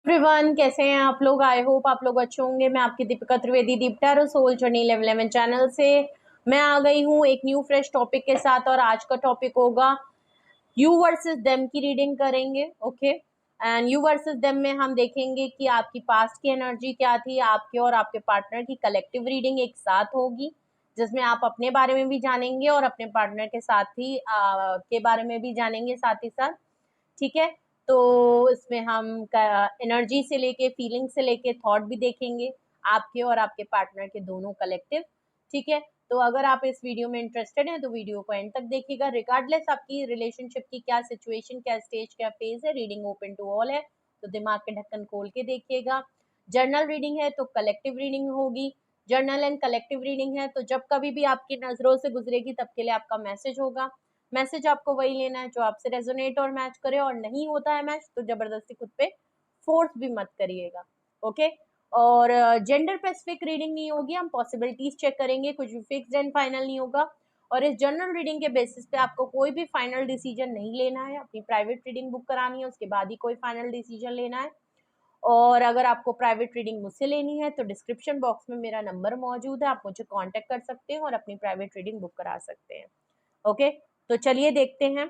Everyone, कैसे हैं आप लोग। आई होप आप लोग अच्छे होंगे। मैं आपकी Deepika Trivedi, Deep tarot soul journey level 11 channel से मैं आ गई हूँ एक न्यू फ्रेश टॉपिक के साथ। और आज का टॉपिक होगा यू वर्सेस देम की रीडिंग करेंगे। Okay, and you versus them में हम देखेंगे कि आपकी पास्ट की एनर्जी क्या थी। आपके और आपके पार्टनर की कलेक्टिव रीडिंग एक साथ होगी, जिसमें आप अपने बारे में भी जानेंगे और अपने पार्टनर के साथ ही के बारे में भी जानेंगे साथ ही साथ। ठीक है, तो इसमें हम एनर्जी से लेके फीलिंग से लेके थॉट भी देखेंगे, आपके और आपके पार्टनर के दोनों कलेक्टिव। ठीक है, तो अगर आप इस वीडियो में इंटरेस्टेड हैं तो वीडियो को एंड तक देखिएगा। रिगार्डलेस आपकी रिलेशनशिप की क्या सिचुएशन, क्या स्टेज, क्या फेज है, रीडिंग ओपन टू ऑल है, तो दिमाग के ढक्कन खोल के देखिएगा। जर्नल रीडिंग है तो कलेक्टिव रीडिंग होगी। जर्नल एंड कलेक्टिव रीडिंग है तो जब कभी भी आपकी नजरों से गुजरेगी तब के लिए आपका मैसेज होगा। मैसेज आपको वही लेना है जो आपसे रेजोनेट और मैच करे, और नहीं होता है मैच तो जबरदस्ती खुद पे फोर्स भी मत करिएगा। ओके, और जेंडर स्पेसिफिक रीडिंग नहीं होगी, हम पॉसिबिलिटीज चेक करेंगे, कुछ भी फिक्स्ड एंड फाइनल नहीं होगा। और इस जनरल रीडिंग के बेसिस पे आपको कोई भी फाइनल डिसीजन नहीं लेना है, अपनी प्राइवेट रीडिंग बुक करानी है, उसके बाद ही कोई फाइनल डिसीजन लेना है। और अगर आपको प्राइवेट रीडिंग मुझसे लेनी है तो डिस्क्रिप्शन बॉक्स में मेरा नंबर मौजूद है, आप मुझे कांटेक्ट कर सकते हैं और अपनी प्राइवेट रीडिंग बुक करा सकते हैं। ओके, तो चलिए देखते हैं।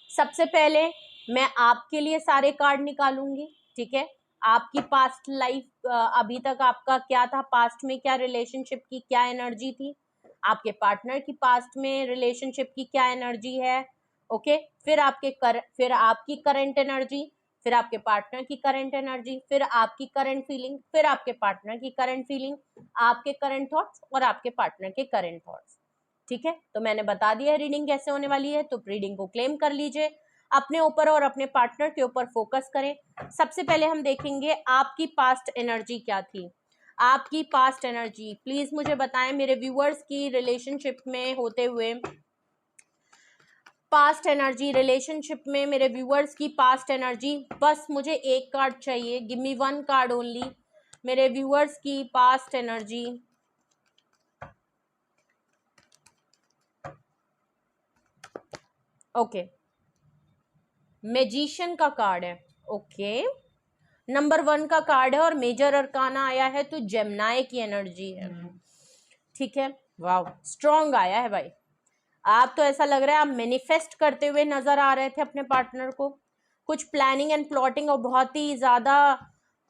सबसे पहले मैं आपके लिए सारे कार्ड निकालूंगी। ठीक है, आपकी पास्ट लाइफ, अभी तक आपका क्या था, पास्ट में क्या रिलेशनशिप की क्या एनर्जी थी, आपके पार्टनर की पास्ट में रिलेशनशिप की क्या एनर्जी है। ओके, फिर आपकी करंट एनर्जी, फिर आपके पार्टनर की करंट एनर्जी, फिर आपकी करंट फीलिंग, फिर आपके पार्टनर की करंट फीलिंग, आपके करंट थॉट्स और आपके पार्टनर के करंट थॉट्स। ठीक है, तो मैंने बता दिया है रीडिंग कैसे होने वाली है, तो रीडिंग को क्लेम कर लीजिए, अपने ऊपर और अपने पार्टनर के ऊपर फोकस करें। सबसे पहले हम देखेंगे आपकी पास्ट एनर्जी क्या थी। आपकी पास्ट एनर्जी प्लीज मुझे बताएं, मेरे व्यूअर्स की रिलेशनशिप में होते हुए पास्ट एनर्जी, रिलेशनशिप में मेरे व्यूअर्स की पास्ट एनर्जी। बस मुझे एक कार्ड चाहिए, give me one card only. मेरे व्यूअर्स की पास्ट एनर्जी। ओके, मैजिशियन का कार्ड है। ओके, नंबर 1 का कार्ड है और मेजर अरकाना आया है तो जेमिनी की एनर्जी है। ठीक है, वाव, स्ट्रॉन्ग आया है भाई। आप तो ऐसा लग रहा है आप मैनिफेस्ट करते हुए नजर आ रहे थे अपने पार्टनर को, कुछ प्लानिंग एंड प्लॉटिंग और बहुत ही ज्यादा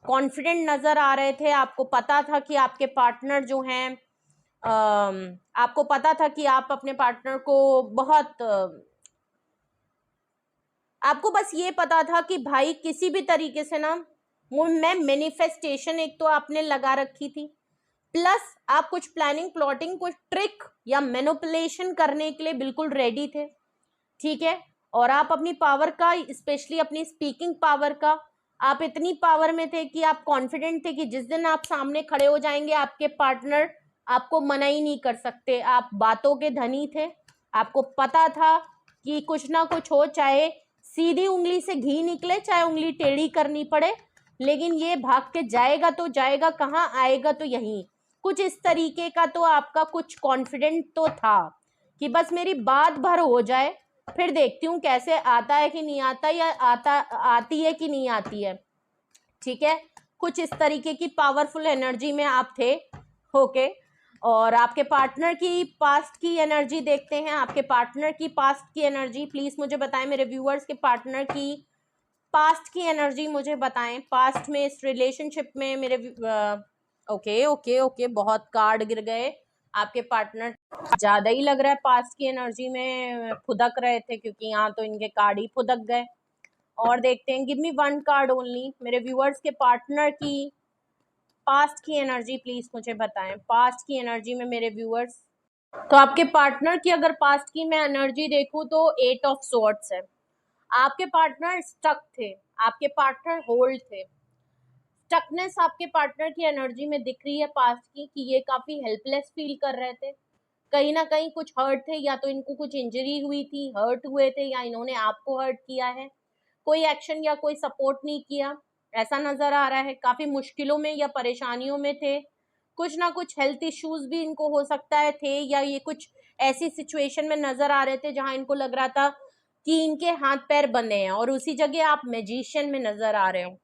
कॉन्फिडेंट नजर आ रहे थे। आपको पता था कि आपके पार्टनर जो हैं, आपको पता था कि आप अपने पार्टनर को बहुत आपको बस ये पता था कि भाई किसी भी तरीके से ना, मैं मैनिफेस्टेशन एक तो आपने लगा रखी थी, प्लस आप कुछ प्लानिंग प्लॉटिंग कुछ ट्रिक या मैनिपुलेशन करने के लिए बिल्कुल रेडी थे। ठीक है, और आप अपनी पावर का, स्पेशली अपनी स्पीकिंग पावर का, आप इतनी पावर में थे कि आप कॉन्फिडेंट थे कि जिस दिन आप सामने खड़े हो जाएंगे आपके पार्टनर आपको मना ही नहीं कर सकते। आप बातों के धनी थे, आपको पता था कि कुछ ना कुछ हो, चाहे सीधी उंगली से घी निकले, चाहे उंगली टेढ़ी करनी पड़े, लेकिन ये भाग के जाएगा तो जाएगा कहाँ, आएगा तो यहीं। कुछ इस तरीके का तो आपका कुछ कॉन्फिडेंट तो था कि बस मेरी बात भर हो जाए, फिर देखती हूँ कैसे आता है कि नहीं आता, या आती है कि नहीं आती है। ठीक है, कुछ इस तरीके की पावरफुल एनर्जी में आप थे। ओके, और आपके पार्टनर की पास्ट की एनर्जी देखते हैं। आपके पार्टनर की पास्ट की एनर्जी प्लीज मुझे बताएं, मेरे व्यूअर्स के पार्टनर की पास्ट की एनर्जी मुझे बताएं। पास्ट में इस रिलेशनशिप में मेरे ओके ओके ओके, बहुत कार्ड गिर गए। आपके पार्टनर ज्यादा ही लग रहा है पास्ट की एनर्जी में फुदक रहे थे, क्योंकि यहाँ तो इनके कार्ड ही फुदक गए। और देखते हैं, give me one card only, मेरे व्यूअर्स के पार्टनर की पास्ट की एनर्जी प्लीज मुझे बताएं। पास्ट की एनर्जी में मेरे व्यूअर्स, तो आपके पार्टनर की अगर पास्ट की मैं एनर्जी देखूं तो 8 ऑफ सॉर्ड्स है। आपके पार्टनर स्टक थे, आपके पार्टनर होल्ड थे। स्टकनेस आपके पार्टनर की एनर्जी में दिख रही है पास्ट की, कि ये काफी हेल्पलेस फील कर रहे थे, कहीं ना कहीं कुछ हर्ट थे, या तो इनको कुछ इंजरी हुई थी, हर्ट हुए थे, या इन्होंने आपको हर्ट किया है, कोई एक्शन या कोई सपोर्ट नहीं किया, ऐसा नजर आ रहा है। काफी मुश्किलों में या परेशानियों में थे, कुछ ना कुछ हेल्थ इश्यूज भी इनको हो सकता है थे, या ये कुछ ऐसी सिचुएशन में नजर आ रहे थे जहां इनको लग रहा था कि इनके हाथ पैर बंधे हैं, और उसी जगह आप मैजिशियन में नजर आ रहे हो।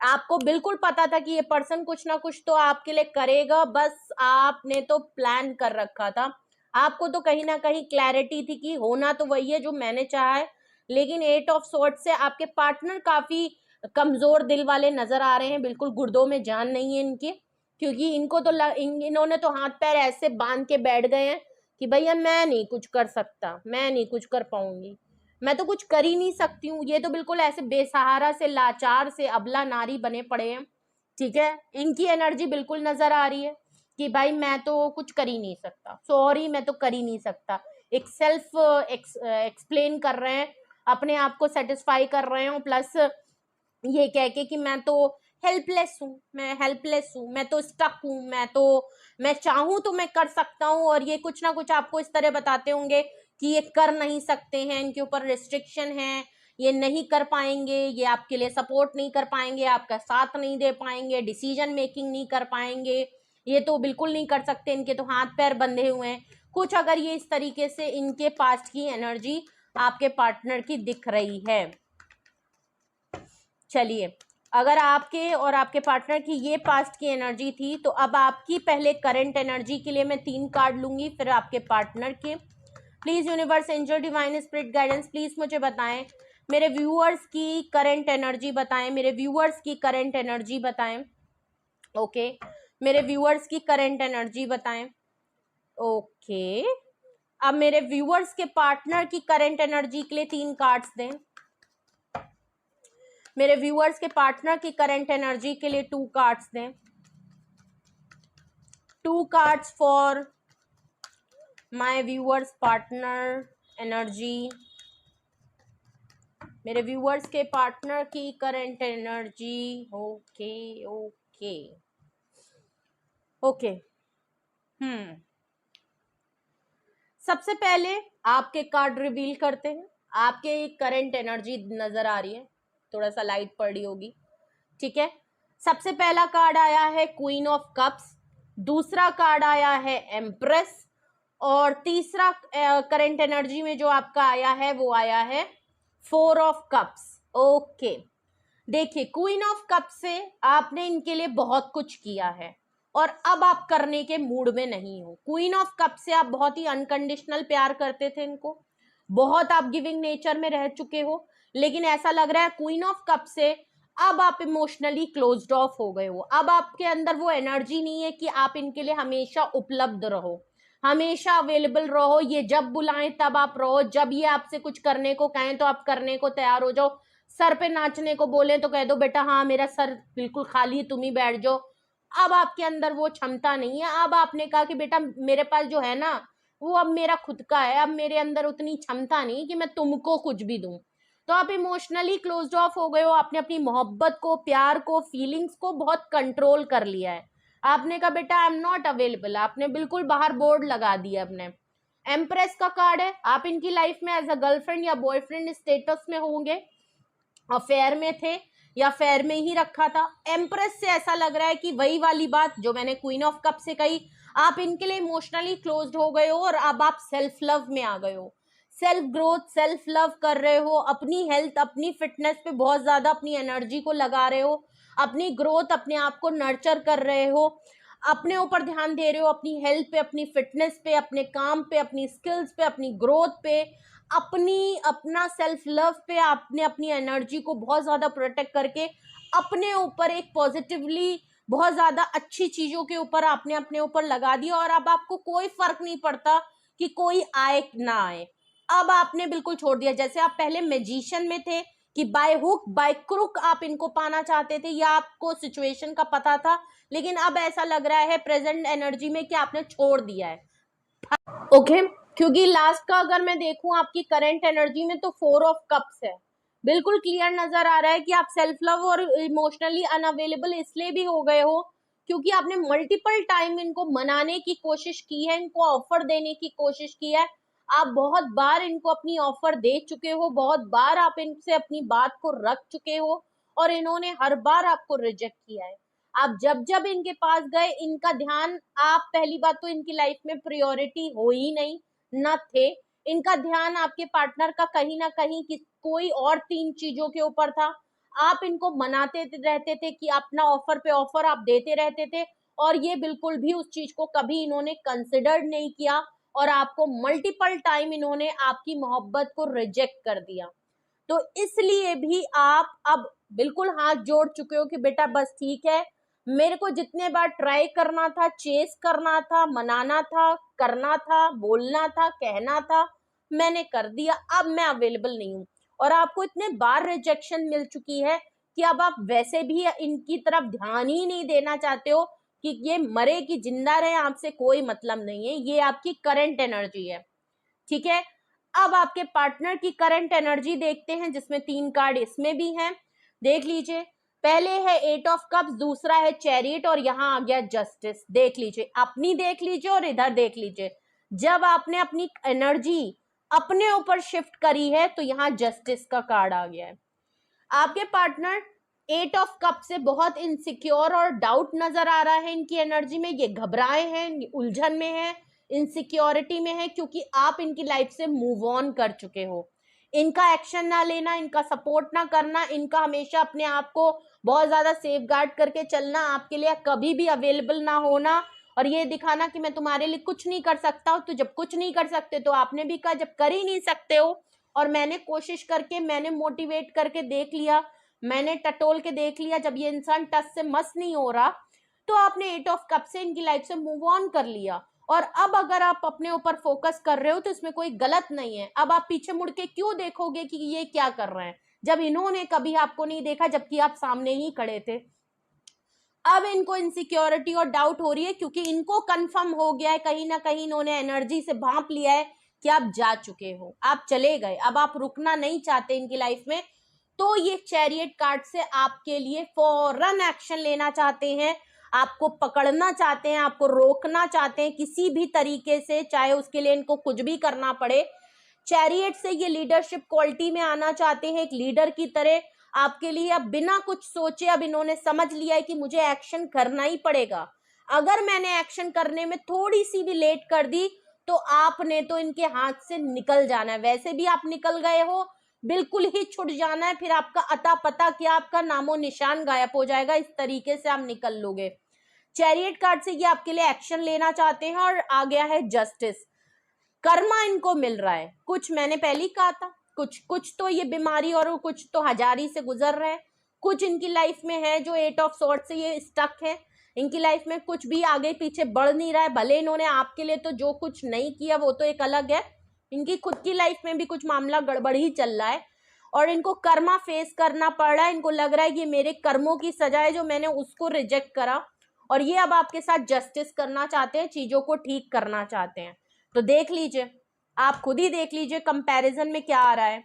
आपको बिल्कुल पता था कि ये पर्सन कुछ ना कुछ तो आपके लिए करेगा, बस आपने तो प्लान कर रखा था। आपको तो कहीं ना कहीं क्लैरिटी थी कि होना तो वही है जो मैंने चाहा है। लेकिन 8 ऑफ सॉर्ड से आपके पार्टनर काफी कमजोर दिल वाले नजर आ रहे हैं, बिल्कुल गुर्दों में जान नहीं है इनके, क्योंकि इनको तो इन्होंने तो हाथ पैर ऐसे बांध के बैठ गए हैं कि भैया मैं नहीं कुछ कर सकता, मैं नहीं कुछ कर पाऊंगी, मैं तो कुछ कर ही नहीं सकती हूँ। ये तो बिल्कुल ऐसे बेसहारा से, लाचार से, अबला नारी बने पड़े हैं। ठीक है, इनकी एनर्जी बिल्कुल नजर आ रही है कि भाई मैं तो कुछ कर ही नहीं सकता, सॉरी मैं तो कर ही नहीं सकता। एक सेल्फ एक्सप्लेन कर रहे हैं, अपने आप को सेटिस्फाई कर रहे हैं, प्लस ये कह के कि मैं तो हेल्पलेस हूँ, मैं हेल्पलेस हूँ, मैं तो स्टक हूँ, मैं चाहूँ तो मैं कर सकता हूँ। और ये कुछ ना कुछ आपको इस तरह बताते होंगे कि ये कर नहीं सकते हैं, इनके ऊपर रिस्ट्रिक्शन है, ये नहीं कर पाएंगे, ये आपके लिए सपोर्ट नहीं कर पाएंगे, आपका साथ नहीं दे पाएंगे, डिसीजन मेकिंग नहीं कर पाएंगे, ये तो बिल्कुल नहीं कर सकते, इनके तो हाथ पैर बंधे हुए हैं। कुछ अगर ये इस तरीके से इनके पास्ट की एनर्जी आपके पार्टनर की दिख रही है। चलिए, अगर आपके और आपके पार्टनर की ये पास्ट की एनर्जी थी, तो अब आपकी पहले करंट एनर्जी के लिए मैं 3 कार्ड लूंगी, फिर आपके पार्टनर के। Please universe, angel, divine spirit guidance, please मुझे बताएं, मेरे व्यूअर्स की करंट एनर्जी बताएं, मेरे व्यूअर्स की करंट एनर्जी बताएं। ओके, मेरे व्यूअर्स की करंट एनर्जी बताएं। ओके, अब मेरे व्यूअर्स के पार्टनर की करंट एनर्जी के लिए 3 कार्ड्स दें। मेरे व्यूअर्स के पार्टनर की करंट एनर्जी के लिए 2 कार्ड्स दें। 2 cards for my viewers partner energy, मेरे व्यूअर्स के पार्टनर की current energy. Okay okay okay. सबसे पहले आपके कार्ड रिवील करते हैं। आपके करंट एनर्जी नजर आ रही है, थोड़ा सा लाइट पड़ रही होगी। ठीक है, सबसे पहला कार्ड आया है क्वीन ऑफ कप्स, दूसरा कार्ड आया है एम्प्रेस, और तीसरा करंट एनर्जी में जो आपका आया है वो आया है 4 ऑफ कप्स। ओके, देखिए क्वीन ऑफ कप से आपने इनके लिए बहुत कुछ किया है और अब आप करने के मूड में नहीं हो। क्वीन ऑफ कप से आप बहुत ही अनकंडीशनल प्यार करते थे इनको, बहुत आप गिविंग नेचर में रह चुके हो, लेकिन ऐसा लग रहा है क्वीन ऑफ कप से अब आप इमोशनली क्लोज्ड ऑफ हो गए हो। अब आपके अंदर वो एनर्जी नहीं है कि आप इनके लिए हमेशा उपलब्ध रहो, हमेशा अवेलेबल रहो, ये जब बुलाएं तब आप रहो, जब ये आपसे कुछ करने को कहें तो आप करने को तैयार हो जाओ, सर पे नाचने को बोले तो कह दो बेटा हाँ मेरा सर बिल्कुल खाली, तुम ही बैठ जाओ। अब आपके अंदर वो क्षमता नहीं है। अब आपने कहा कि बेटा मेरे पास जो है ना वो अब मेरा खुद का है, अब मेरे अंदर उतनी क्षमता नहीं कि मैं तुमको कुछ भी दूं। तो आप इमोशनली क्लोज्ड ऑफ हो गए हो, आपने अपनी मोहब्बत को, प्यार को, फीलिंग्स को बहुत कंट्रोल कर लिया है। आपने कहा बेटा आई एम नॉट अवेलेबल, आपने बिल्कुल बाहर बोर्ड लगा दिया अपने। एम्प्रेस का कार्ड है, आप इनकी लाइफ में एज अ गर्लफ्रेंड या बॉयफ्रेंड स्टेटस में होंगे, अफेयर में थे या फेयर में ही रखा था। एम्प्रेस से ऐसा लग रहा है कि वही वाली बात जो मैंने क्वीन ऑफ कप से कही, आप इनके लिए इमोशनली क्लोज्ड हो गए हो और अब आप सेल्फ लव में आ गए हो, सेल्फ ग्रोथ, सेल्फ लव कर रहे हो, अपनी हेल्थ, अपनी फिटनेस पे बहुत ज्यादा अपनी एनर्जी को लगा रहे हो, अपनी ग्रोथ, अपने आप को नर्चर कर रहे हो, अपने ऊपर ध्यान दे रहे हो, अपनी हेल्थ पे, अपनी फिटनेस पे, अपने काम पे, अपनी स्किल्स पे, अपनी ग्रोथ पे, अपना सेल्फ लव पे। आपने अपनी एनर्जी को बहुत ज्यादा प्रोटेक्ट करके अपने ऊपर एक पॉजिटिवली बहुत ज्यादा अच्छी चीजों के ऊपर आपने अपने ऊपर लगा दिया, और अब आपको कोई फर्क नहीं पड़ता कि कोई आए ना आए। अब आपने बिल्कुल छोड़ दिया, जैसे आप पहले मैजिशियन में थे कि बाय हुक बाय क्रुक आप इनको पाना चाहते थे, या आपको सिचुएशन का पता था, लेकिन अब ऐसा लग रहा है प्रेजेंट एनर्जी में कि आपने छोड़ दिया है। ओके, क्योंकि लास्ट का अगर मैं देखूं आपकी करंट एनर्जी में तो 4 ऑफ कप्स है, बिल्कुल क्लियर नजर आ रहा है कि आप सेल्फ लव और इमोशनली अनअवेलेबल इसलिए भी हो गए हो क्योंकि आपने मल्टीपल टाइम इनको मनाने की कोशिश की है, इनको ऑफर देने की कोशिश की है, आप बहुत बार इनको अपनी ऑफर दे चुके हो, बहुत बार आप इनसे अपनी बात को रख चुके हो और इन्होंने हर बार आपको रिजेक्ट किया है। आप जब जब इनके पास गए, इनका ध्यान, आप पहली बात तो इनकी लाइफ में प्रायोरिटी हो ही नहीं, न थे, इनका ध्यान आपके पार्टनर का कहीं ना कहीं कोई और 3 चीजों के ऊपर था। आप इनको मनाते रहते थे कि अपना ऑफर पे ऑफर आप देते रहते थे, और ये बिल्कुल भी उस चीज को कभी इन्होंने कंसिडर्ड नहीं किया, और आपको मल्टीपल टाइम इन्होंने आपकी मोहब्बत को रिजेक्ट कर दिया। तो इसलिए भी आप अब बिल्कुल हाथ जोड़ चुके हो कि बेटा बस ठीक है, मेरे को जितने बार ट्राई करना था, चेस करना था, मनाना था, करना था, बोलना था, कहना था, मैंने कर दिया, अब मैं अवेलेबल नहीं हूँ। और आपको इतने बार रिजेक्शन मिल चुकी है कि अब आप वैसे भी इनकी तरफ ध्यान ही नहीं देना चाहते हो, कि ये मरे कि जिंदा रहे आपसे कोई मतलब नहीं है, ये आपकी करंट एनर्जी है। ठीक है, अब आपके पार्टनर की करंट एनर्जी देखते हैं, जिसमें 3 कार्ड इसमें भी हैं। देख लीजिए, पहले है 8 ऑफ कप्स, दूसरा है चैरियट, और यहाँ आ गया जस्टिस। देख लीजिए, अपनी देख लीजिए और इधर देख लीजिए, जब आपने अपनी एनर्जी अपने ऊपर शिफ्ट करी है तो यहाँ जस्टिस का कार्ड आ गया है। आपके पार्टनर 8 ऑफ कप से बहुत इनसिक्योर और डाउट नजर आ रहा है इनकी एनर्जी में, ये घबराए हैं, उलझन में है, इनसिक्योरिटी में है, क्योंकि आप इनकी लाइफ से मूव ऑन कर चुके हो। इनका एक्शन ना लेना, इनका सपोर्ट ना करना, इनका हमेशा अपने आप को बहुत ज्यादा सेफ गार्ड करके चलना, आपके लिए कभी भी अवेलेबल ना होना, और ये दिखाना कि मैं तुम्हारे लिए कुछ नहीं कर सकता हूँ। तो जब कुछ नहीं कर सकते तो आपने भी कहा जब कर ही नहीं सकते हो, और मैंने कोशिश करके, मैंने मोटिवेट करके देख लिया, मैंने टटोल के देख लिया, जब ये इंसान टस से मस नहीं हो रहा, तो आपने 8 ऑफ कप से इनकी लाइफ से मूव ऑन कर लिया। और अब अगर आप अपने ऊपर फोकस कर रहे हो तो इसमें कोई गलत नहीं है। अब आप पीछे मुड़ के क्यों देखोगे कि ये क्या कर रहे हैं, जब इन्होंने कभी आपको नहीं देखा, जबकि आप सामने ही खड़े थे। अब इनको इनसिक्योरिटी और डाउट हो रही है, क्योंकि इनको कंफर्म हो गया है, कहीं ना कहीं इन्होंने एनर्जी से भांप लिया है कि आप जा चुके हो, आप चले गए, अब आप रुकना नहीं चाहते इनकी लाइफ में। तो ये चैरियट कार्ड से आपके लिए फौरन एक्शन लेना चाहते हैं, आपको पकड़ना चाहते हैं, आपको रोकना चाहते हैं किसी भी तरीके से, चाहे उसके लिए इनको कुछ भी करना पड़े। चैरियट से ये लीडरशिप क्वालिटी में आना चाहते हैं, एक लीडर की तरह आपके लिए। अब बिना कुछ सोचे अब इन्होंने समझ लिया है कि मुझे एक्शन करना ही पड़ेगा। अगर मैंने एक्शन करने में थोड़ी सी भी लेट कर दी तो आपने तो इनके हाथ से निकल जाना है, वैसे भी आप निकल गए हो, बिल्कुल ही छुट जाना है, फिर आपका अता पता क्या, आपका नामो निशान गायब हो जाएगा, इस तरीके से आप निकल लोगे। चैरियट कार्ड से ये आपके लिए एक्शन लेना चाहते हैं। और आ गया है जस्टिस, कर्मा इनको मिल रहा है कुछ, मैंने पहले ही कहा था, कुछ तो ये बीमारी और कुछ तो हजारी से गुजर रहे हैं, कुछ इनकी लाइफ में है जो 8 ऑफ सॉर्ड से ये स्टक है, इनकी लाइफ में कुछ भी आगे पीछे बढ़ नहीं रहा है। भले इन्होंने आपके लिए तो जो कुछ नहीं किया वो तो एक अलग है, इनकी खुद की लाइफ में भी कुछ मामला गड़बड़ ही चल रहा है, और इनको कर्मा फेस करना पड़ रहा है। इनको लग रहा है कि मेरे कर्मों की सजा है जो मैंने उसको रिजेक्ट करा, और ये अब आपके साथ जस्टिस करना चाहते हैं, चीजों को ठीक करना चाहते हैं। तो देख लीजिए, आप खुद ही देख लीजिए कंपैरिजन में क्या आ रहा है।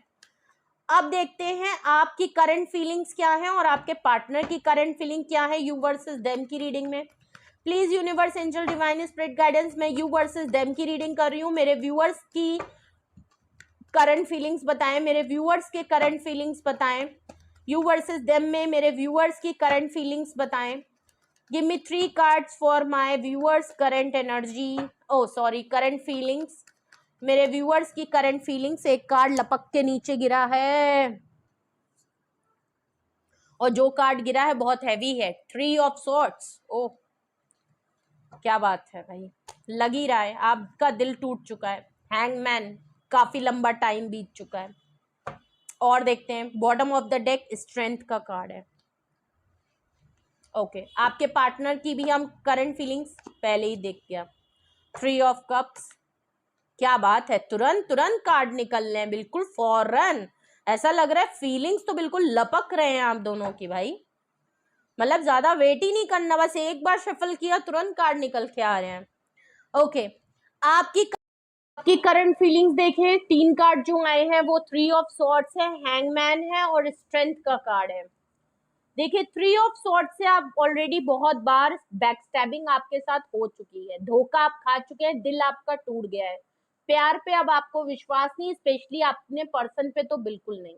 अब देखते हैं आपकी करंट फीलिंग्स क्या है और आपके पार्टनर की करंट फीलिंग क्या है यू वर्सेस देम की रीडिंग में। Please universe, angel, divine spirit guidance, मैं यू वर्सेस देम की रीडिंग कर रही हूँ। मेरे व्यूअर्स की करंट फीलिंग्स बताएं, मेरे व्यूअर्स के करंट फीलिंग्स बताएं, यू वर्सेस देम में मेरे व्यूअर्स की करंट फीलिंग्स बताएं। Give me 3 cards for my viewers current energy, current feelings. मेरे व्यूअर्स की करंट फीलिंग्स, एक कार्ड लपक के नीचे गिरा है, और जो कार्ड गिरा है बहुत हैवी है, 3 ऑफ सॉर्ड्स। ओह क्या बात है भाई, लग ही रहा है आपका दिल टूट चुका है। हैंगमैन, काफी लंबा टाइम बीत चुका है। और देखते हैं, bottom of the deck strength का कार्ड है। ओके, आपके पार्टनर की भी हम करंट फीलिंग्स पहले ही देख गया। 3 ऑफ कप्स, क्या बात है, तुरंत तुरंत कार्ड निकल रहे हैं, बिल्कुल फौरन। ऐसा लग रहा है फीलिंग्स तो बिल्कुल लपक रहे हैं आप दोनों की भाई, मतलब ज्यादा वेट ही नहीं करना, बस एक बार शफल किया तुरंत कार्ड निकल के आ रहे हैं। ओके, आपकी करंट फीलिंग्स देखें, 3 कार्ड जो आए हैं वो 3 ऑफ सॉर्ड्स है, हैंगमैन है और स्ट्रेंथ का कार्ड है। देखिए 3 ऑफ सॉर्ड से आप ऑलरेडी बहुत बार बैक स्टैबिंग आपके साथ हो चुकी है, धोखा आप खा चुके हैं, दिल आपका टूट गया है, प्यार पे अब आपको विश्वास नहीं, स्पेशली अपने पर्सन पे तो बिल्कुल नहीं।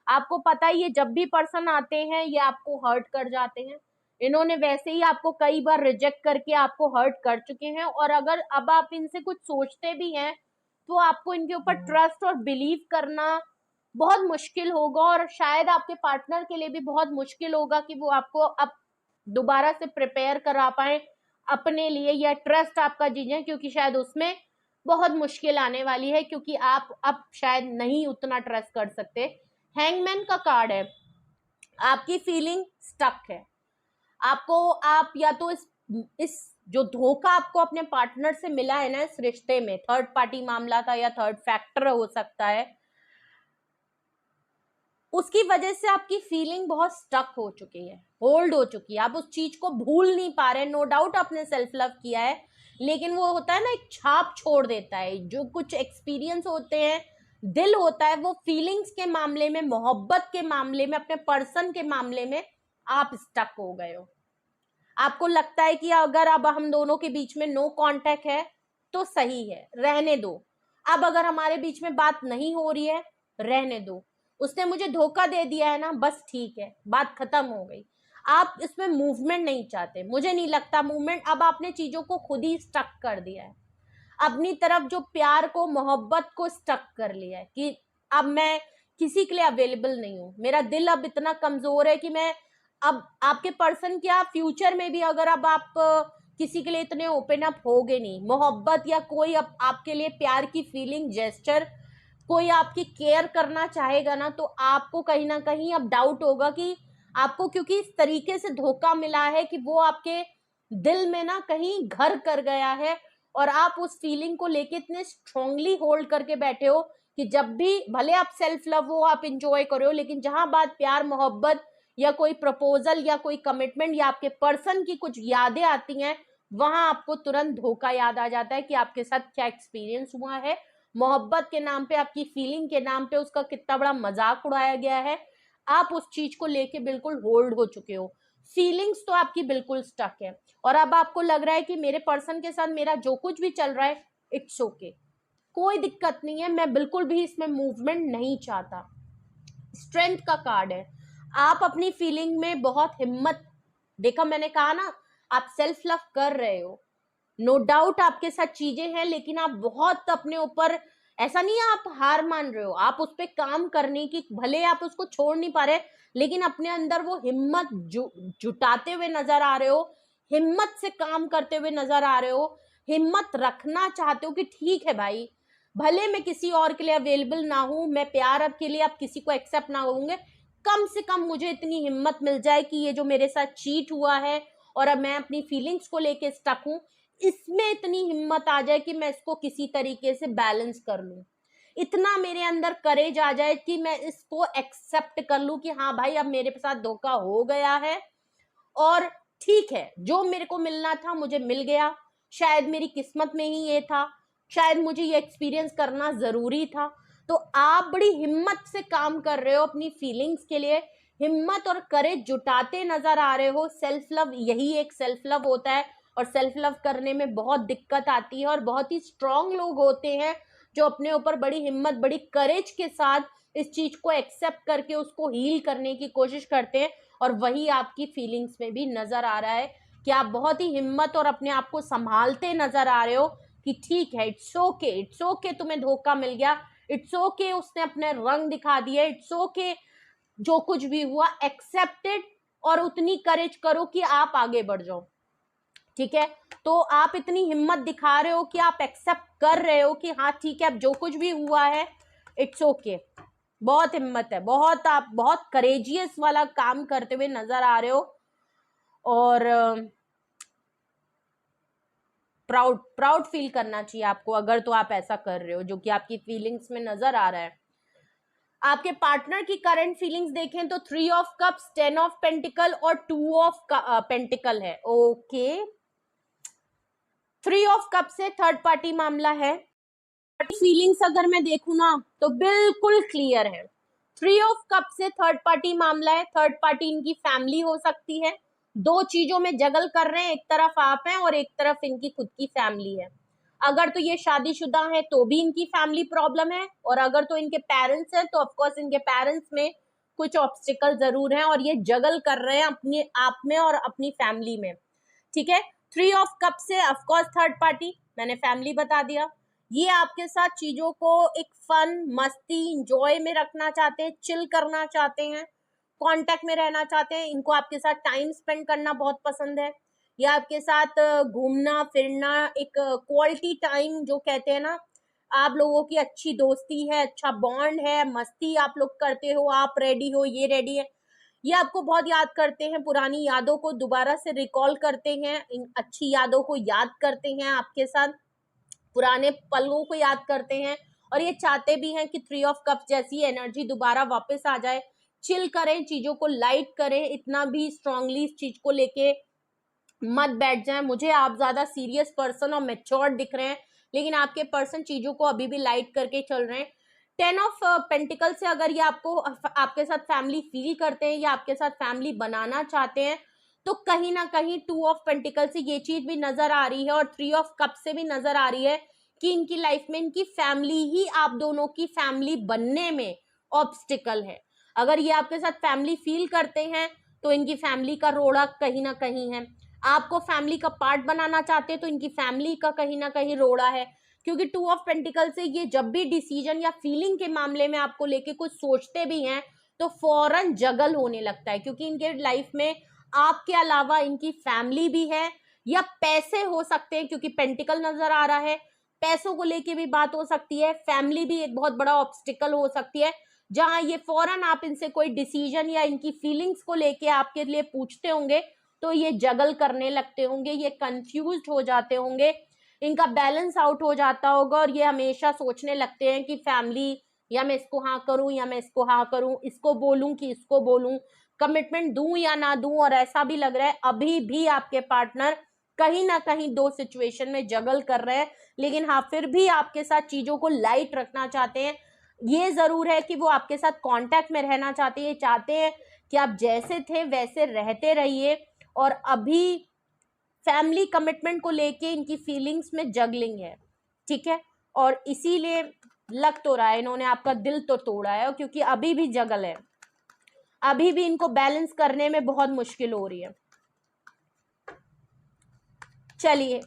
आपको पता ही है जब भी पर्सन आते हैं ये आपको हर्ट कर जाते हैं, इन्होंने वैसे ही आपको कई बार रिजेक्ट करके आपको हर्ट कर चुके हैं, और अगर अब आप इनसे कुछ सोचते भी हैं तो आपको इनके ऊपर ट्रस्ट और बिलीव करना बहुत मुश्किल होगा, और शायद आपके पार्टनर के लिए भी बहुत मुश्किल होगा कि वो आपको अब दोबारा से प्रिपेयर करा पाए अपने लिए, या ट्रस्ट आपका जीते, क्योंकि शायद उसमें बहुत मुश्किल आने वाली है, क्योंकि आप अब शायद नहीं उतना ट्रस्ट कर सकते। हैंगमैन का कार्ड है, आपकी फीलिंग स्टक है। आपको आप या तो इस जो धोखा आपको अपने पार्टनर से मिला है ना इस रिश्ते में, थर्ड पार्टी मामला था या थर्ड फैक्टर हो सकता है, उसकी वजह से आपकी फीलिंग बहुत स्टक हो चुकी है, होल्ड हो चुकी है, आप उस चीज को भूल नहीं पा रहे। नो डाउट आपने सेल्फ लव किया है, लेकिन वो होता है ना, एक छाप छोड़ देता है। जो कुछ एक्सपीरियंस होते हैं, दिल होता है, वो फीलिंग्स के मामले में, मोहब्बत के मामले में, अपने पर्सन के मामले में आप स्टक हो गए हो। आपको लगता है कि अगर अब हम दोनों के बीच में नो कांटेक्ट है तो सही है, रहने दो। अब अगर हमारे बीच में बात नहीं हो रही है, रहने दो। उसने मुझे धोखा दे दिया है ना, बस ठीक है, बात खत्म हो गई। आप इसमें मूवमेंट नहीं चाहते, मुझे नहीं लगता मूवमेंट। अब आपने चीजों को खुद ही स्टक कर दिया है, अपनी तरफ जो प्यार को, मोहब्बत को स्टक कर लिया है कि अब मैं किसी के लिए अवेलेबल नहीं हूं। मेरा दिल अब इतना कमजोर है कि मैं अब आपके पर्सन क्या फ्यूचर में भी अगर अब आप किसी के लिए इतने ओपन अप होगे नहीं, मोहब्बत या कोई अब आपके लिए प्यार की फीलिंग, जेस्चर, कोई आपकी केयर करना चाहेगा ना, तो आपको कहीं ना कहीं अब डाउट होगा कि आपको, क्योंकि इस तरीके से धोखा मिला है कि वो आपके दिल में ना कहीं घर कर गया है, और आप उस फीलिंग को लेके इतने स्ट्रांगली होल्ड करके बैठे हो कि जब भी भले आप सेल्फ लव हो, आप इंजॉय करो, लेकिन जहां बात प्यार, मोहब्बत या कोई प्रपोजल या कोई कमिटमेंट या आपके पर्सन की कुछ यादें आती हैं, वहां आपको तुरंत धोखा याद आ जाता है कि आपके साथ क्या एक्सपीरियंस हुआ है। मोहब्बत के नाम पे, आपकी फीलिंग के नाम पे उसका कितना बड़ा मजाक उड़ाया गया है। आप उस चीज को लेके बिल्कुल होल्ड हो चुके हो, फीलिंग्स तो आपकी बिल्कुल स्टक है, और अब आपको लग रहा है कि मेरे पर्सन के साथ मेरा जो कुछ भी चल रहा है, इट्स ओके, कोई दिक्कत नहीं है, मैं बिल्कुल भी इसमें मूवमेंट नहीं चाहता। स्ट्रेंथ का कार्ड है, आप अपनी फीलिंग में बहुत हिम्मत, देखा मैंने कहा ना, आप सेल्फ लव कर रहे हो, नो डाउट आपके साथ चीजें हैं, लेकिन आप बहुत अपने ऊपर, ऐसा नहीं है आप हार मान रहे हो, आप उस पर काम करने की, भले आप उसको छोड़ नहीं पा रहे, लेकिन अपने अंदर वो हिम्मत जुटाते हुए नजर आ रहे हो, हिम्मत से काम करते हुए नजर आ रहे हो, हिम्मत रखना चाहते हो कि ठीक है भाई, भले मैं किसी और के लिए अवेलेबल ना हूं, मैं प्यार अब के लिए अब किसी को एक्सेप्ट ना होंगे, कम से कम मुझे इतनी हिम्मत मिल जाए कि ये जो मेरे साथ चीट हुआ है और अब मैं अपनी फीलिंग्स को लेके स्टक हूं, इसमें इतनी हिम्मत आ जाए कि मैं इसको किसी तरीके से बैलेंस कर लूं, इतना मेरे अंदर करेज आ जाए कि मैं इसको एक्सेप्ट कर लूं कि हाँ भाई, अब मेरे साथ धोखा हो गया है, और ठीक है, जो मेरे को मिलना था मुझे मिल गया, शायद मेरी किस्मत में ही ये था, शायद मुझे ये एक्सपीरियंस करना जरूरी था। तो आप बड़ी हिम्मत से काम कर रहे हो अपनी फीलिंग्स के लिए, हिम्मत और करेज जुटाते नजर आ रहे हो। सेल्फ लव, यही एक सेल्फ लव होता है, और सेल्फ लव करने में बहुत दिक्कत आती है, और बहुत ही स्ट्रांग लोग होते हैं जो अपने ऊपर बड़ी हिम्मत, बड़ी करेज के साथ इस चीज को एक्सेप्ट करके उसको हील करने की कोशिश करते हैं, और वही आपकी फीलिंग्स में भी नजर आ रहा है कि आप बहुत ही हिम्मत और अपने आप को संभालते नजर आ रहे हो कि ठीक है, इट्स ओके, इट्स ओके, तुम्हें धोखा मिल गया, इट्स ओके, उसने अपने रंग दिखा दिए, इट्स ओके, जो कुछ भी हुआ एक्सेप्टेड, और उतनी करेज करो कि आप आगे बढ़ जाओ। ठीक है, तो आप इतनी हिम्मत दिखा रहे हो कि आप एक्सेप्ट कर रहे हो कि हाँ ठीक है, अब जो कुछ भी हुआ है इट्स ओके। बहुत हिम्मत है, बहुत, आप बहुत करेजियस वाला काम करते हुए नजर आ रहे हो, और प्राउड प्राउड फील करना चाहिए आपको अगर तो आप ऐसा कर रहे हो, जो कि आपकी फीलिंग्स में नजर आ रहा है। आपके पार्टनर की करंट फीलिंग्स देखें तो 3 ऑफ कप्स, 10 ऑफ पेंटिकल और 2 ऑफ पेंटिकल है। ओके, 3 ऑफ कप से थर्ड पार्टी मामला है। फीलिंग्स अगर मैं देखूं ना तो बिल्कुल क्लियर है, 3 ऑफ कप से थर्ड पार्टी मामला है। थर्ड पार्टी इनकी फैमिली हो सकती है, दो चीजों में जगल कर रहे हैं, एक तरफ आप हैं और एक तरफ इनकी खुद की फैमिली है। अगर तो ये शादीशुदा है तो भी इनकी फैमिली प्रॉब्लम है, और अगर तो इनके पेरेंट्स हैं तो ऑफकोर्स इनके पेरेंट्स में कुछ ऑब्स्टिकल जरूर हैं, और ये जगल कर रहे हैं अपने आप में और अपनी फैमिली में। ठीक है, 3 ऑफ कप से ऑफकोर्स थर्ड पार्टी, मैंने फैमिली बता दिया। ये आपके साथ चीजों को एक फन, मस्ती, इंजॉय में रखना चाहते हैं, चिल करना चाहते हैं, कांटेक्ट में रहना चाहते हैं, इनको आपके साथ टाइम स्पेंड करना बहुत पसंद है, या आपके साथ घूमना फिरना, एक क्वालिटी टाइम जो कहते हैं ना, आप लोगों की अच्छी दोस्ती है, अच्छा बॉन्ड है, मस्ती आप लोग करते हो, आप रेडी हो, ये रेडी है, ये आपको बहुत याद करते हैं, पुरानी यादों को दोबारा से रिकॉल करते हैं, इन अच्छी यादों को याद करते हैं, आपके साथ पुराने पलों को याद करते हैं, और ये चाहते भी हैं कि 3 ऑफ कप्स जैसी एनर्जी दोबारा वापस आ जाए, चिल करें, चीजों को लाइट करें, इतना भी स्ट्रांगली इस चीज को लेके मत बैठ जाएं। मुझे आप ज्यादा सीरियस पर्सन और मेच्योर दिख रहे हैं, लेकिन आपके पर्सन चीजों को अभी भी लाइट करके चल रहे हैं। 10 ऑफ पेंटिकल से अगर ये आपको आपके साथ फैमिली फील करते हैं या आपके साथ फैमिली बनाना चाहते हैं, तो कहीं ना कहीं 2 ऑफ पेंटिकल से ये चीज भी नजर आ रही है, और 3 ऑफ कप से भी नजर आ रही है कि इनकी लाइफ में इनकी फैमिली ही आप दोनों की फैमिली बनने में ऑब्स्टिकल है। अगर ये आपके साथ फैमिली फील करते हैं तो इनकी फैमिली का रोड़ा कहीं ना कहीं है, आपको फैमिली का पार्ट बनाना चाहते हैं तो इनकी फैमिली का कहीं ना कहीं रोड़ा है, क्योंकि 2 ऑफ पेंटिकल से ये जब भी डिसीजन या फीलिंग के मामले में आपको लेके कुछ सोचते भी हैं तो फौरन जगल होने लगता है, क्योंकि इनके लाइफ में आपके अलावा इनकी फैमिली भी है, या पैसे हो सकते हैं, क्योंकि पेंटिकल नजर आ रहा है, पैसों को लेके भी बात हो सकती है, फैमिली भी एक बहुत बड़ा ऑब्स्टिकल हो सकती है, जहां ये फौरन आप इनसे कोई डिसीजन या इनकी फीलिंग्स को लेके आपके लिए पूछते होंगे तो ये जगल करने लगते होंगे, ये कंफ्यूज्ड हो जाते होंगे, इनका बैलेंस आउट हो जाता होगा, और ये हमेशा सोचने लगते हैं कि फैमिली, या मैं इसको हाँ करूं या मैं इसको हाँ करूं, इसको बोलूं कि इसको बोलूं, कमिटमेंट दूं या ना दूं। और ऐसा भी लग रहा है अभी भी आपके पार्टनर कहीं ना कहीं 2 सिचुएशन में जगल कर रहे हैं, लेकिन हाँ फिर भी आपके साथ चीजों को लाइट रखना चाहते हैं। ये जरूर है कि वो आपके साथ कांटेक्ट में रहना चाहते हैं, चाहते हैं कि आप जैसे थे वैसे रहते रहिए, और अभी फैमिली कमिटमेंट को लेके इनकी फीलिंग्स में जगलिंग है, ठीक है, और इसीलिए लग तो रहा है इन्होंने आपका दिल तो तोड़ा है, क्योंकि अभी भी जगल है, अभी भी इनको बैलेंस करने में बहुत मुश्किल हो रही है। चलिए,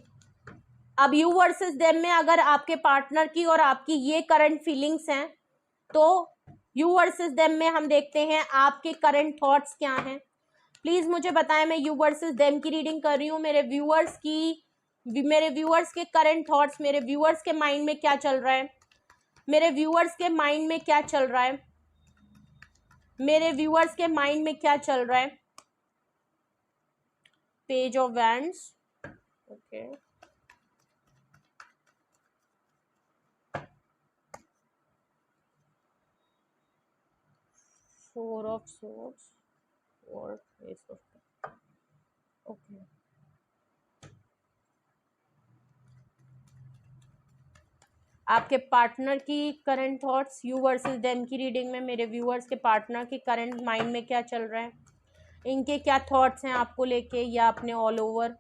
अब यू वर्सेस देम में अगर आपके पार्टनर की और आपकी ये करंट फीलिंग्स हैं, तो यू वर्सेस देम में हम देखते हैं आपके करंट थॉट्स क्या हैं। प्लीज मुझे बताएं, मैं यू वर्सेस देम की रीडिंग कर रही हूँ, मेरे व्यूअर्स के करंट थॉट्स, मेरे व्यूअर्स के माइंड में क्या चल रहा है, मेरे व्यूअर्स के माइंड में क्या चल रहा है, मेरे व्यूअर्स के माइंड में क्या चल रहा है। Page of wands, okay, four of swords और एस ऑफ कप्स, ओके। आपके पार्टनर की current thoughts, you versus them की रीडिंग में मेरे व्यूअर्स के पार्टनर के करंट माइंड में क्या चल रहा है, इनके क्या थॉट्स हैं आपको लेके या अपने all over.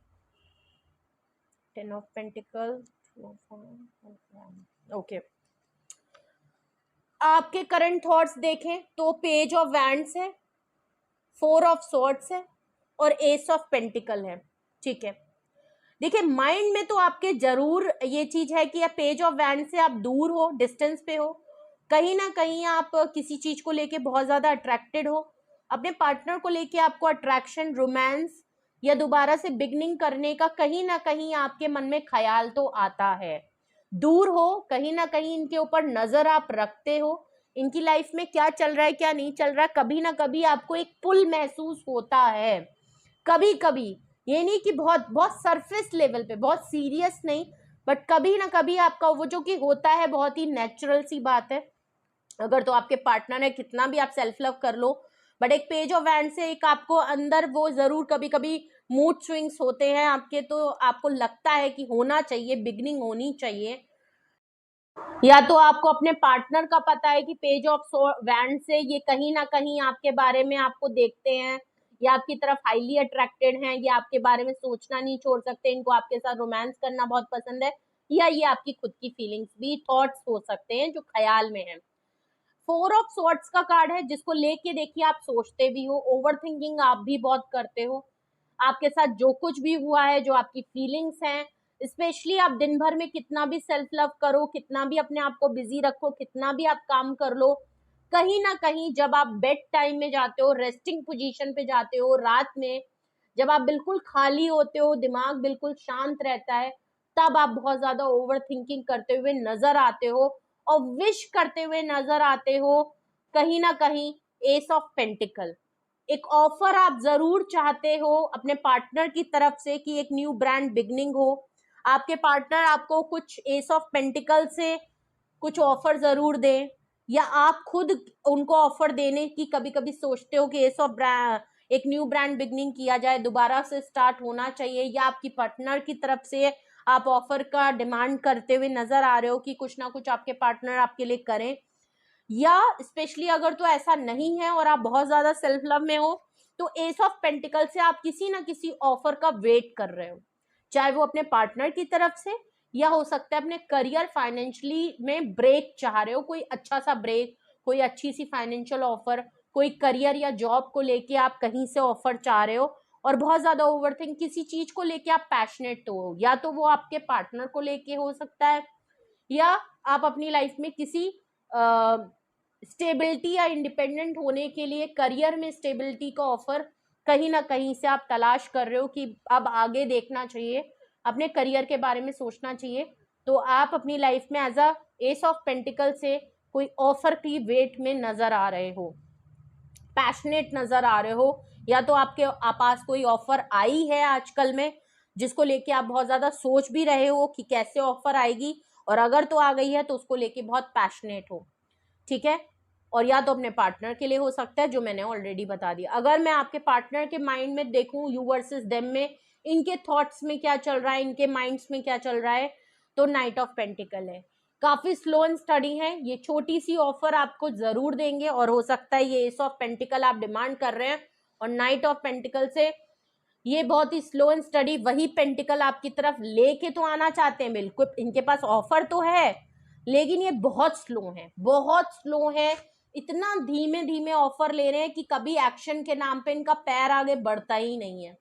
10 of pentacle, okay. आपके करंट थॉट्स देखें तो पेज ऑफ वैंड्स है, 4 ऑफ सॉर्ड्स है, और एस ऑफ पेंटिकल है, ठीक है। देखिए, माइंड में तो आपके जरूर ये चीज है कि पेज ऑफ वैंड से आप दूर हो, डिस्टेंस पे हो, कहीं ना कहीं आप किसी चीज को लेके बहुत ज्यादा अट्रैक्टेड हो, अपने पार्टनर को लेके आपको अट्रैक्शन, रोमांस या दोबारा से बिगनिंग करने का कहीं ना कहीं आपके मन में ख्याल तो आता है। दूर हो, कहीं ना कहीं इनके ऊपर नजर आप रखते हो, इनकी लाइफ में क्या चल रहा है क्या नहीं चल रहा है, कभी ना कभी आपको एक पुल महसूस होता है, कभी कभी, ये नहीं कि बहुत बहुत सरफेस लेवल पे, बहुत सीरियस नहीं, बट कभी ना कभी आपका वो जो कि होता है, बहुत ही नेचुरल सी बात है। अगर तो आपके पार्टनर है, कितना भी आप सेल्फ लव कर लो, बट एक पेज ऑफ वैंड से एक आपको अंदर वो जरूर कभी कभी मूड स्विंग्स होते हैं आपके, तो आपको लगता है कि होना चाहिए, बिगनिंग होनी चाहिए, या तो आपको अपने पार्टनर का पता है कि पेज ऑफ वैंड से ये कहीं ना कहीं आपके बारे में आपको देखते हैं, या आपकी तरफ हाईली अट्रैक्टेड हैं, या आपके बारे में सोचना नहीं छोड़ सकते, इनको आपके साथ रोमांस करना बहुत पसंद है, या ये आपकी खुद की फीलिंग्स भी, थॉट्स हो सकते हैं जो ख्याल में है। 4 ऑफ सॉर्ड्स का कार्ड है, जिसको लेके देखिए आप सोचते भी हो, ओवर थिंकिंग आप भी बहुत करते हो, आपके साथ जो कुछ भी हुआ है, जो आपकी फीलिंग्स हैं, स्पेशली आप दिन भर में कितना भी सेल्फ लव करो, कितना भी अपने आप को बिजी रखो, कितना भी आप काम कर लो, कहीं ना कहीं जब आप बेड टाइम में जाते हो, रेस्टिंग पोजीशन पे जाते हो रात में, जब आप बिल्कुल खाली होते हो, दिमाग बिल्कुल शांत रहता है, तब आप बहुत ज्यादा ओवर थिंकिंग करते हुए नजर आते हो और विश करते हुए नजर आते हो कहीं ना कहीं एस ऑफ पेंटिकल। एक ऑफर आप जरूर चाहते हो अपने पार्टनर की तरफ से कि एक न्यू ब्रांड बिगनिंग हो, आपके पार्टनर आपको कुछ एस ऑफ पेंटिकल से कुछ ऑफर जरूर दें, या आप खुद उनको ऑफर देने की कभी कभी सोचते हो कि एस ऑफ एक न्यू ब्रांड बिगनिंग किया जाए, दोबारा से स्टार्ट होना चाहिए, या आपकी पार्टनर की तरफ से आप ऑफर का डिमांड करते हुए नजर आ रहे हो कि कुछ ना कुछ आपके पार्टनर आपके लिए करें। या स्पेशली अगर तो ऐसा नहीं है और आप बहुत ज्यादा सेल्फ लव में हो, तो एस ऑफ पेंटिकल से आप किसी ना किसी ऑफर का वेट कर रहे हो, चाहे वो अपने पार्टनर की तरफ से, या हो सकता है अपने करियर फाइनेंशियली में ब्रेक चाह रहे हो, कोई अच्छा सा ब्रेक, कोई अच्छी सी फाइनेंशियल ऑफर, कोई करियर या जॉब को लेके आप कहीं से ऑफर चाह रहे हो, और बहुत ज्यादा ओवरथिंक किसी चीज को लेके आप पैशनेट हो, या तो वो आपके पार्टनर को लेके हो सकता है, या आप अपनी लाइफ में किसी स्टेबिलिटी या इंडिपेंडेंट होने के लिए करियर में स्टेबिलिटी का ऑफर कहीं ना कहीं से आप तलाश कर रहे हो कि अब आगे देखना चाहिए, अपने करियर के बारे में सोचना चाहिए, तो आप अपनी लाइफ में एज अ एस ऑफ पेंटिकल से कोई ऑफर की वेट में नजर आ रहे हो, पैशनेट नजर आ रहे हो, या तो आपके पास कोई ऑफर आई है आजकल में जिसको लेके आप बहुत ज्यादा सोच भी रहे हो कि कैसे ऑफर आएगी, और अगर तो आ गई है तो उसको लेके बहुत पैशनेट हो, ठीक है। और या तो अपने पार्टनर के लिए हो सकता है, जो मैंने ऑलरेडी बता दिया। अगर मैं आपके पार्टनर के माइंड में देखूं, यू वर्सेस देम में, इनके थॉट्स में क्या चल रहा है, इनके माइंड्स में क्या चल रहा है, तो नाइट ऑफ पेंटिकल है। काफी स्लो एंड स्टडी है, ये छोटी सी ऑफर आपको जरूर देंगे, और हो सकता है ये एस ऑफ पेंटिकल आप डिमांड कर रहे हैं, और नाइट ऑफ पेंटिकल से ये बहुत ही स्लो एंड स्टडी वही पेंटिकल आपकी तरफ लेके तो आना चाहते हैं, बिल्कुल इनके पास ऑफर तो है, लेकिन ये बहुत स्लो है, बहुत स्लो है, इतना धीमे धीमे ऑफर ले रहे हैं कि कभी एक्शन के नाम पे इनका पैर आगे बढ़ता ही नहीं है,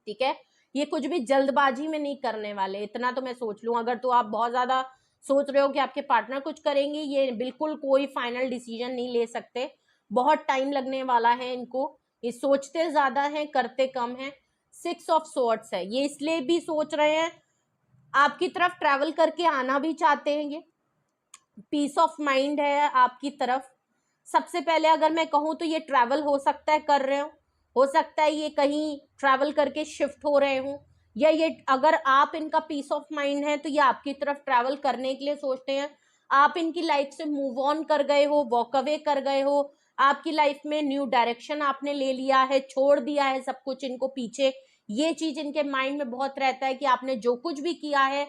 ठीक है। ये कुछ भी जल्दबाजी में नहीं करने वाले, इतना तो मैं सोच लूं। अगर तो आप बहुत ज्यादा सोच रहे हो कि आपके पार्टनर कुछ करेंगे, ये बिल्कुल कोई फाइनल डिसीजन नहीं ले सकते, बहुत टाइम लगने वाला है इनको, ये सोचते ज्यादा हैं करते कम हैं। 6 ऑफ सोर्ड्स है, ये इसलिए भी सोच रहे हैं, आपकी तरफ ट्रैवल करके आना भी चाहते हैं, ये पीस ऑफ माइंड है आपकी तरफ। सबसे पहले अगर मैं कहूँ तो ये ट्रैवल हो सकता है कर रहे हो सकता है ये कहीं ट्रैवल करके शिफ्ट हो रहे हो, या ये अगर आप इनका पीस ऑफ माइंड है तो ये आपकी तरफ ट्रैवल करने के लिए सोचते हैं, आप इनकी लाइफ से मूव ऑन कर गए हो, वॉक अवे कर गए हो, आपकी लाइफ में न्यू डायरेक्शन आपने ले लिया है, छोड़ दिया है सब कुछ इनको पीछे। ये चीज इनके माइंड में बहुत रहता है कि आपने जो कुछ भी किया है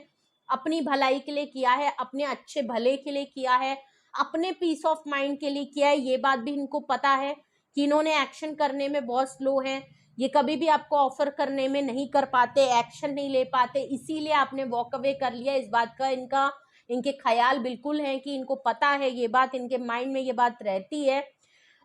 अपनी भलाई के लिए किया है, अपने अच्छे भले के लिए किया है, अपने पीस ऑफ माइंड के लिए किया है। ये बात भी इनको पता है कि इन्होंने एक्शन करने में बहुत स्लो है, ये कभी भी आपको ऑफर करने में नहीं कर पाते, एक्शन नहीं ले पाते, इसीलिए आपने वॉक अवे कर लिया। इस बात का इनके ख्याल बिल्कुल है कि इनको पता है ये बात, इनके माइंड में ये बात रहती है,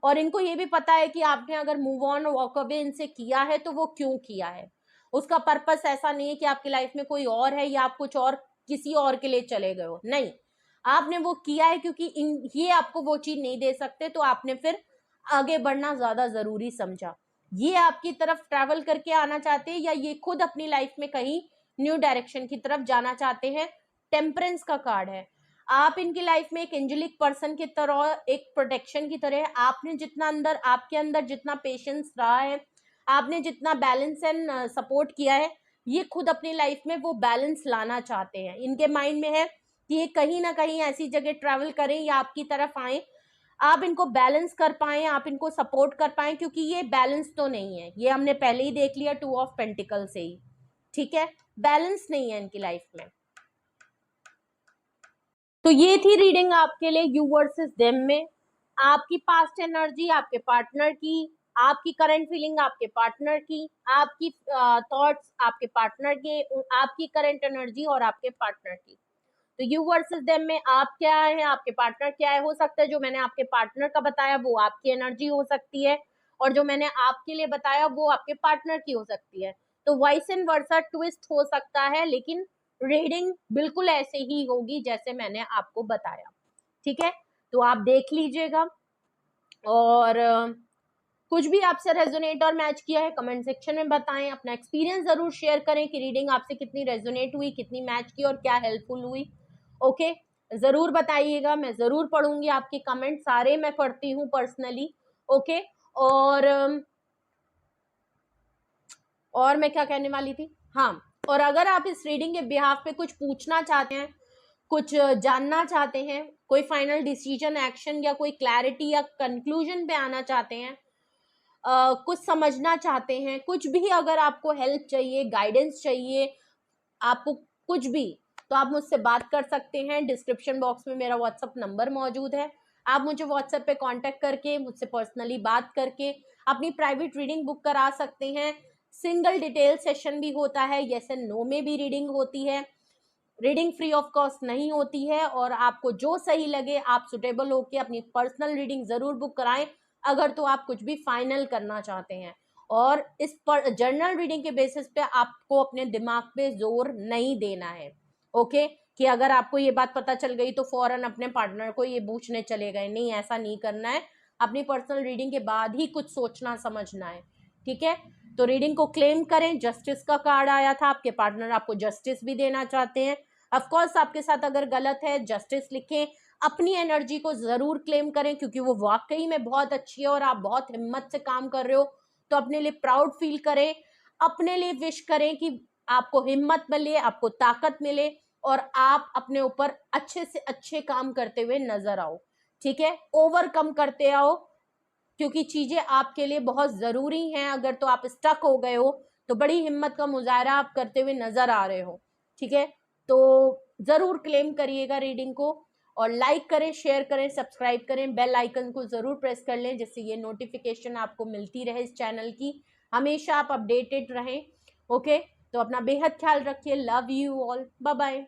और इनको ये भी पता है कि आपने अगर मूव ऑन वॉक अवे इनसे किया है तो वो क्यों किया है। उसका पर्पस ऐसा नहीं है कि आपकी लाइफ में कोई और है या आप कुछ और किसी और के लिए चले गए हो, नहीं, आपने वो किया है क्योंकि ये आपको वो चीज नहीं दे सकते, तो आपने फिर आगे बढ़ना ज्यादा जरूरी समझा। ये आपकी तरफ ट्रैवल करके आना चाहते हैं, या ये खुद अपनी लाइफ में कहीं न्यू डायरेक्शन की तरफ जाना चाहते हैं। टेम्परेंस का कार्ड है, आप इनकी लाइफ में एक एंजेलिक पर्सन की तरह, एक प्रोटेक्शन की तरह, आपने जितना अंदर, आपके अंदर जितना पेशेंस रहा है, आपने जितना बैलेंस एंड सपोर्ट किया है, ये खुद अपनी लाइफ में वो बैलेंस लाना चाहते हैं। इनके माइंड में है कि ये कहीं ना कहीं ऐसी जगह ट्रैवल करें या आपकी तरफ आए, आप इनको बैलेंस कर पाए, आप इनको सपोर्ट कर पाए, क्योंकि ये बैलेंस तो नहीं है, ये हमने पहले ही देख लिया 2 ऑफ पेंटिकल से ही, ठीक है, बैलेंस नहीं है इनकी लाइफ में। तो ये थी रीडिंग आपके लिए यू वर्सेस देम में, आपकी पास्ट एनर्जी आपके पार्टनर की, आपकी करंट फीलिंग आपके पार्टनर की, आपकी थॉट्स आपके पार्टनर के, आपकी करंट एनर्जी और आपके पार्टनर की। तो यू वर्सेस देम में आप क्या है, आपके पार्टनर क्या है, हो सकता है जो मैंने आपके पार्टनर का बताया वो आपकी एनर्जी हो सकती है, और जो मैंने आपके लिए बताया वो आपके पार्टनर की हो सकती है। तो वॉइस एंड वर्सा ट्विस्ट हो सकता है, लेकिन रीडिंग बिल्कुल ऐसे ही होगी जैसे मैंने आपको बताया, ठीक है। तो आप देख लीजिएगा, और कुछ भी आपसे रेजोनेट और मैच किया है कमेंट सेक्शन में बताएं, अपना एक्सपीरियंस जरूर शेयर करें कि रीडिंग आपसे कितनी रेजोनेट हुई, कितनी मैच की और क्या हेल्पफुल हुई। ओके, जरूर बताइएगा, मैं जरूर पढ़ूंगी आपके कमेंट, सारे मैं पढ़ती हूँ पर्सनली। ओके, और मैं क्या कहने वाली थी, हाँ, और अगर आप इस रीडिंग के बिहाफ पे कुछ पूछना चाहते हैं, कुछ जानना चाहते हैं, कोई फाइनल डिसीजन, एक्शन या कोई क्लैरिटी या कंक्लूजन पे आना चाहते हैं, कुछ समझना चाहते हैं, कुछ भी अगर आपको हेल्प चाहिए, गाइडेंस चाहिए, आपको कुछ भी, तो आप मुझसे बात कर सकते हैं। डिस्क्रिप्शन बॉक्स में मेरा व्हाट्सएप नंबर मौजूद है, आप मुझे व्हाट्सएप पे कांटेक्ट करके मुझसे पर्सनली बात करके अपनी प्राइवेट रीडिंग बुक करा सकते हैं। सिंगल डिटेल सेशन भी होता है, यस एंड नो में भी रीडिंग होती है, रीडिंग फ्री ऑफ कॉस्ट नहीं होती है, और आपको जो सही लगे आप सुटेबल होके अपनी पर्सनल रीडिंग जरूर बुक कराएं, अगर तो आप कुछ भी फाइनल करना चाहते हैं। और इस पर जर्नल रीडिंग के बेसिस पे आपको अपने दिमाग पे जोर नहीं देना है। ओके, कि अगर आपको ये बात पता चल गई तो फौरन अपने पार्टनर को ये पूछने चले गए, नहीं, ऐसा नहीं करना है, अपनी पर्सनल रीडिंग के बाद ही कुछ सोचना समझना है, ठीक है। तो रीडिंग को क्लेम करें, जस्टिस का कार्ड आया था, आपके पार्टनर आपको जस्टिस भी देना चाहते हैं, ऑफ कोर्स आपके साथ अगर गलत है जस्टिस लिखें, अपनी एनर्जी को जरूर क्लेम करें, क्योंकि वो वाकई में बहुत अच्छी है और आप बहुत हिम्मत से काम कर रहे हो, तो अपने लिए प्राउड फील करें, अपने लिए विश करें कि आपको हिम्मत मिले, आपको ताकत मिले, और आप अपने ऊपर अच्छे से अच्छे काम करते हुए नजर आओ, ठीक है, ओवरकम करते आओ, क्योंकि चीजें आपके लिए बहुत जरूरी हैं। अगर तो आप स्टक हो गए हो तो बड़ी हिम्मत का मुजाहरा आप करते हुए नजर आ रहे हो, ठीक है। तो जरूर क्लेम करिएगा रीडिंग को, और लाइक करें, शेयर करें, सब्सक्राइब करें, बेल आइकन को जरूर प्रेस कर लें, जिससे ये नोटिफिकेशन आपको मिलती रहे इस चैनल की, हमेशा आप अपडेटेड रहें। ओके, तो अपना बेहद ख्याल रखिए, love you all, bye bye.